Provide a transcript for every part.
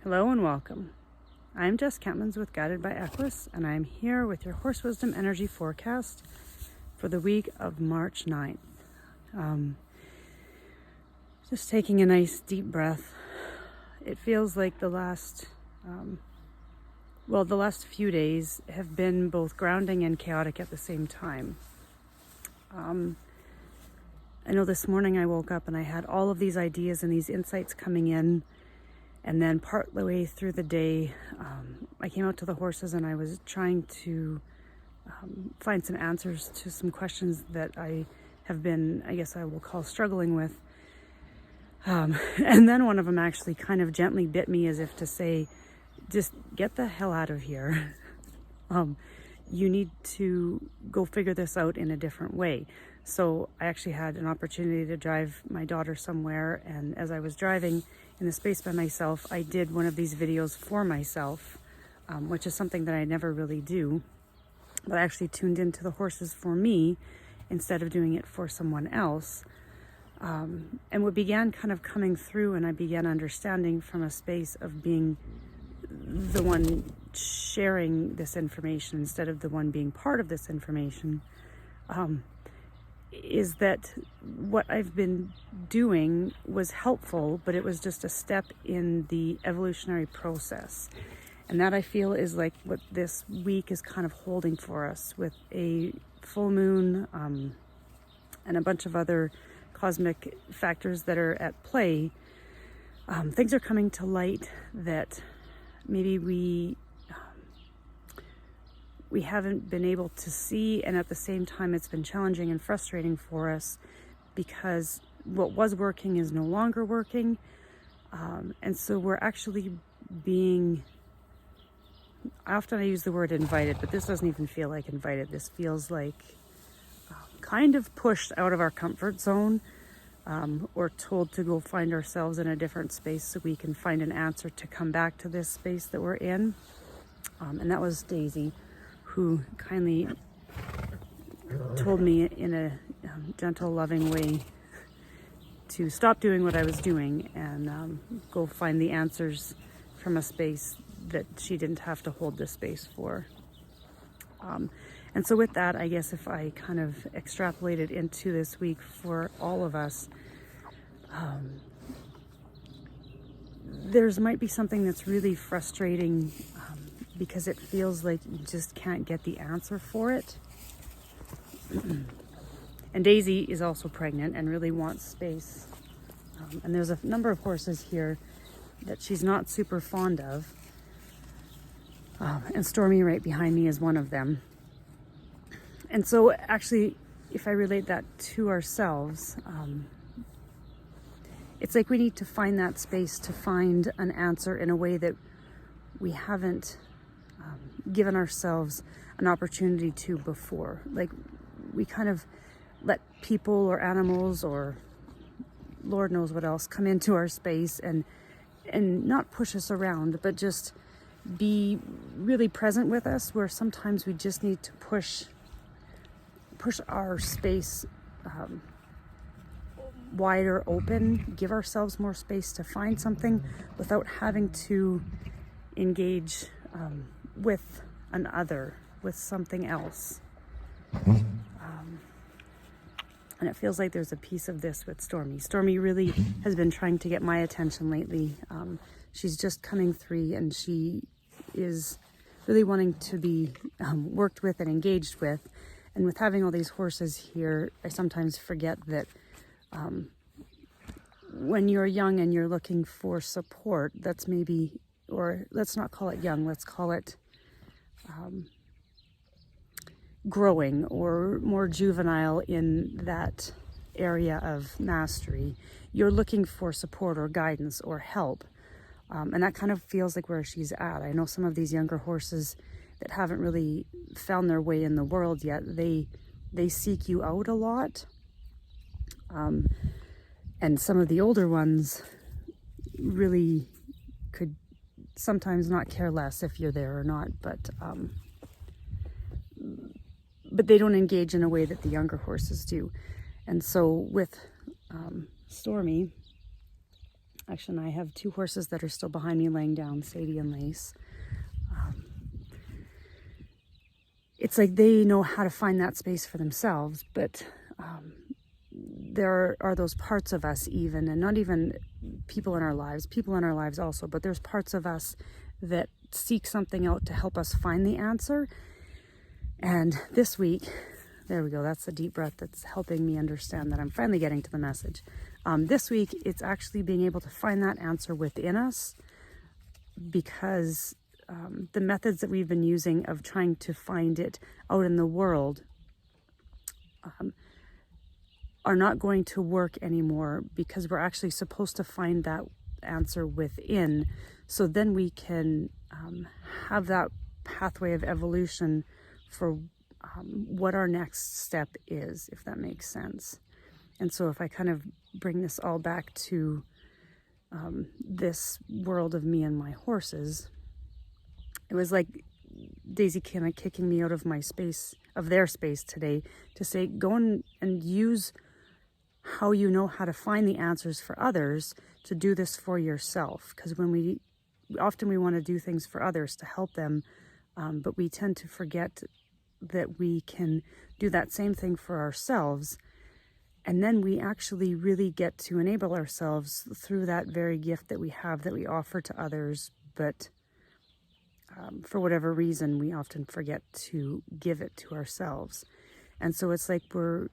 Hello and welcome. I'm Jess with Guided by Equus, and I'm here with your Horse Wisdom energy forecast for the week of March 9th. Just taking a nice deep breath. It feels like the last few days have been both grounding and chaotic at the same time. I know this morning I woke up and I had all of these ideas and these insights coming in. And then part the way through the day, I came out to the horses and I was trying to find some answers to some questions that I have been, I guess I will call, struggling with. And then one of them actually kind of gently bit me as if to say, just get the hell out of here. You need to go figure this out in a different way. So I actually had an opportunity to drive my daughter somewhere, and as I was driving in the space by myself, I did one of these videos for myself, which is something that I never really do. But I actually tuned into the horses for me instead of doing it for someone else. And what began kind of coming through, and I began understanding from a space of being the one sharing this information instead of the one being part of this information, is that what I've been doing was helpful, but it was just a step in the evolutionary process. And that, I feel, is like what this week is kind of holding for us with a full moon and a bunch of other cosmic factors that are at play. Things are coming to light that maybe we haven't been able to see, and at the same time it's been challenging and frustrating for us because what was working is no longer working. And so we're actually being, often I use the word invited, but this doesn't even feel like invited. This feels like kind of pushed out of our comfort zone, or told to go find ourselves in a different space so we can find an answer to come back to this space that we're in. And that was Daisy, who kindly told me in a gentle, loving way to stop doing what I was doing and go find the answers from a space that she didn't have to hold this space for. And so with that, I guess if I kind of extrapolated into this week for all of us, there's might be something that's really frustrating because it feels like you just can't get the answer for it. And Daisy is also pregnant and really wants space. And there's a number of horses here that she's not super fond of. And Stormy right behind me is one of them. And so actually, if I relate that to ourselves, it's like we need to find that space to find an answer in a way that we haven't given ourselves an opportunity to before. Like, we kind of let people or animals or Lord knows what else come into our space and not push us around, but just be really present with us, where sometimes we just need to push our space wider open, give ourselves more space to find something without having to engage with an other, with something else. And it feels like there's a piece of this with Stormy. Stormy really has been trying to get my attention lately. She's just coming 3 and she is really wanting to be worked with and engaged with. And with having all these horses here, I sometimes forget that when you're young and you're looking for support, that's maybe, or let's not call it young, let's call it growing or more juvenile in that area of mastery. You're looking for support or guidance or help. And that kind of feels like where she's at. I know some of these younger horses that haven't really found their way in the world yet, they seek you out a lot. And some of the older ones really could sometimes not care less if you're there or not, but they don't engage in a way that the younger horses do. And so with Stormy, Actually, I have 2 horses that are still behind me laying down, Sadie and Lace. It's like they know how to find that space for themselves, but there are those parts of us even, and not even people in our lives also, but there's parts of us that seek something out to help us find the answer. And this week, there we go, that's a deep breath that's helping me understand that I'm finally getting to the message. This week, it's actually being able to find that answer within us, because the methods that we've been using of trying to find it out in the world are not going to work anymore, because we're actually supposed to find that answer within, so then we can have that pathway of evolution for what our next step is, if that makes sense. And so if I kind of bring this all back to this world of me and my horses, it was like Daisy kind of kicking me out of my space, of their space today, to say, go and use how you know how to find the answers for others to do this for yourself. Because when we often want to do things for others to help them, but we tend to forget that we can do that same thing for ourselves. And then we actually really get to enable ourselves through that very gift that we have, that we offer to others, but for whatever reason, we often forget to give it to ourselves. And so it's like we're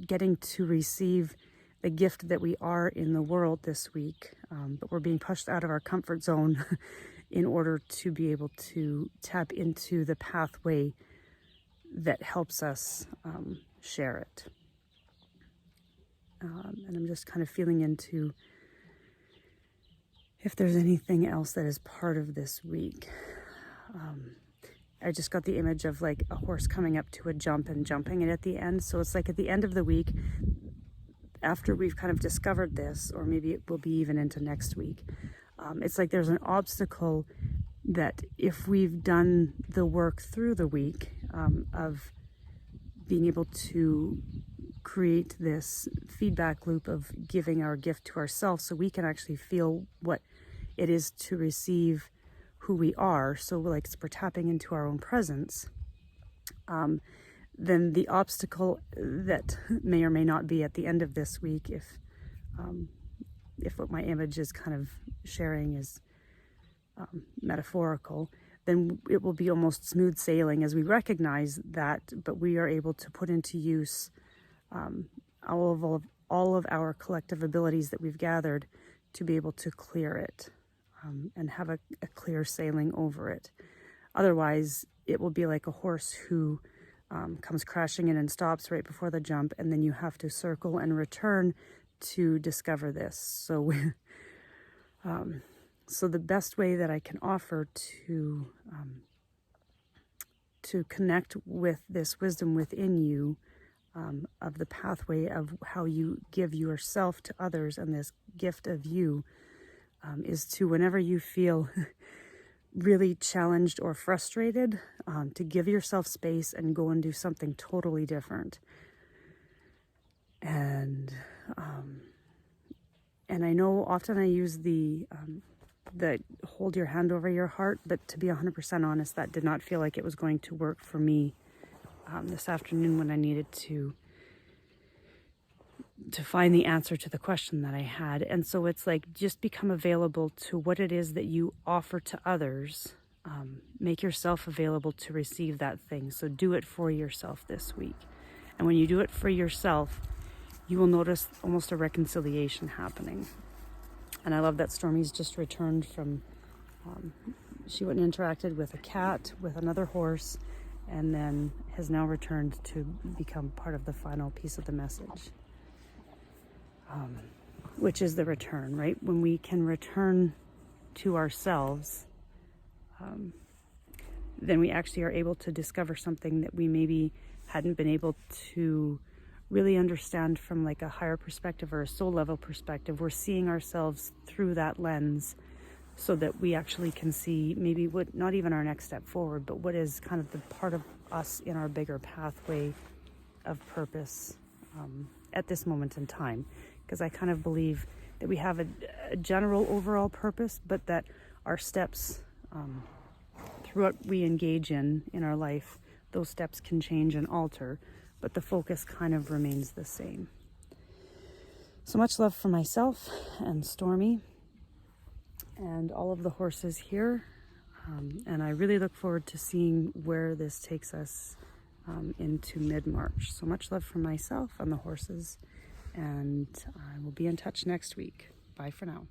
getting to receive the gift that we are in the world this week, but we're being pushed out of our comfort zone in order to be able to tap into the pathway that helps us share it. And I'm just kind of feeling into if there's anything else that is part of this week. I just got the image of like a horse coming up to a jump and jumping it at the end. So it's like at the end of the week, after we've kind of discovered this, or maybe it will be even into next week, it's like there's an obstacle that if we've done the work through the week of being able to create this feedback loop of giving our gift to ourselves, so we can actually feel what it is to receive who we are, so like we're tapping into our own presence, then the obstacle that may or may not be at the end of this week, if what my image is kind of sharing is metaphorical, then it will be almost smooth sailing as we recognize that, but we are able to put into use all of our collective abilities that we've gathered to be able to clear it and have a clear sailing over it. Otherwise, it will be like a horse who comes crashing in and stops right before the jump, and then you have to circle and return to discover this. So, so the best way that I can offer to connect with this wisdom within you, of the pathway of how you give yourself to others and this gift of you, is to, whenever you feel really challenged or frustrated, to give yourself space and go and do something totally different. And I know often I use the hold your hand over your heart, but to be 100% honest, that did not feel like it was going to work for me this afternoon when I needed to find the answer to the question that I had. And so it's like, just become available to what it is that you offer to others. Make yourself available to receive that thing. So do it for yourself this week. And when you do it for yourself, you will notice almost a reconciliation happening. And I love that Stormy's just returned from, she went and interacted with a cat, with another horse, and then has now returned to become part of the final piece of the message, which is the return, right? When we can return to ourselves, then we actually are able to discover something that we maybe hadn't been able to really understand from like a higher perspective or a soul level perspective. We're seeing ourselves through that lens, so that we actually can see maybe what, not even our next step forward, but what is kind of the part of us in our bigger pathway of purpose at this moment in time. Because I kind of believe that we have a general overall purpose, but that our steps through what we engage in our life, those steps can change and alter, but the focus kind of remains the same. So much love for myself and Stormy and all of the horses here. And I really look forward to seeing where this takes us into mid-March. So much love for myself and the horses, and I will be in touch next week. Bye for now.